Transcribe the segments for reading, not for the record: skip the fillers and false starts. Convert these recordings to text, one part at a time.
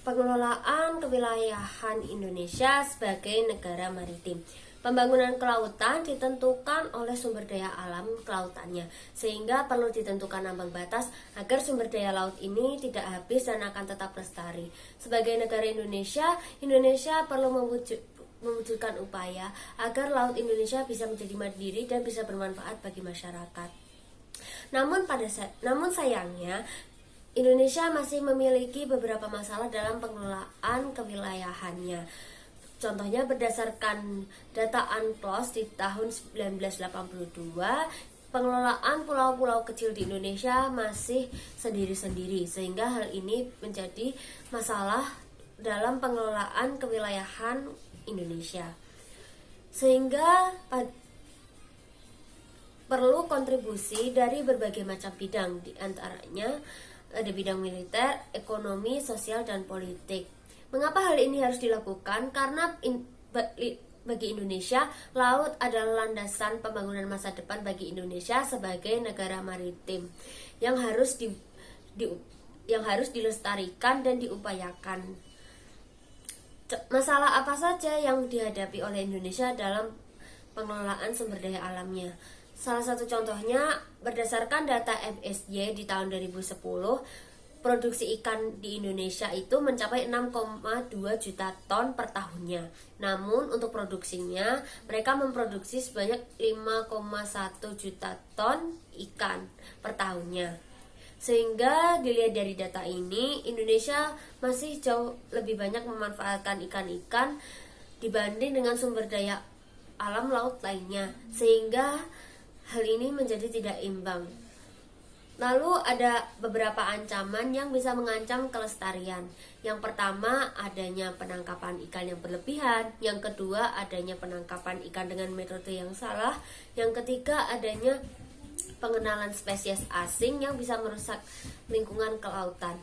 Pengelolaan kewilayahan Indonesia sebagai negara maritim. Pembangunan kelautan ditentukan oleh sumber daya alam kelautannya, sehingga perlu ditentukan ambang batas agar sumber daya laut ini tidak habis dan akan tetap lestari. Sebagai negara Indonesia, Indonesia perlu mewujudkan upaya agar laut Indonesia bisa menjadi mandiri dan bisa bermanfaat bagi masyarakat. Namun sayangnya, Indonesia masih memiliki beberapa masalah dalam pengelolaan kewilayahannya. Contohnya berdasarkan data UNCLOS di tahun 1982, pengelolaan pulau-pulau kecil di Indonesia masih sendiri-sendiri, sehingga hal ini menjadi masalah dalam pengelolaan kewilayahan Indonesia. Sehingga perlu kontribusi dari berbagai macam bidang, di antaranya ada bidang militer, ekonomi, sosial, dan politik. Mengapa hal ini harus dilakukan? Karena bagi Indonesia, laut adalah landasan pembangunan masa depan bagi Indonesia sebagai negara maritim yang harus dilestarikan dan diupayakan. Masalah apa saja yang dihadapi oleh Indonesia dalam pengelolaan sumber daya alamnya? Salah satu contohnya, berdasarkan data MSY di tahun 2010, produksi ikan di Indonesia itu mencapai 6,2 juta ton per tahunnya. Namun untuk produksinya, mereka memproduksi sebanyak 5,1 juta ton ikan per tahunnya. Sehingga dilihat dari data ini, Indonesia masih jauh lebih banyak memanfaatkan ikan-ikan dibanding dengan sumber daya alam laut lainnya, sehingga hal ini menjadi tidak imbang. Lalu ada beberapa ancaman yang bisa mengancam kelestarian. Yang pertama, adanya penangkapan ikan yang berlebihan. Yang kedua, adanya penangkapan ikan dengan metode yang salah. Yang ketiga, adanya pengenalan spesies asing yang bisa merusak lingkungan kelautan.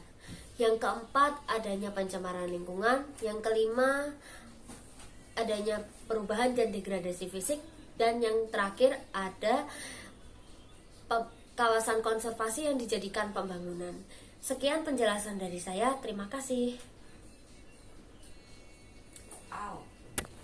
Yang keempat, adanya pencemaran lingkungan. Yang kelima, adanya perubahan dan degradasi fisik. Dan yang terakhir, ada kawasan konservasi yang dijadikan pembangunan. Sekian penjelasan dari saya, terima kasih.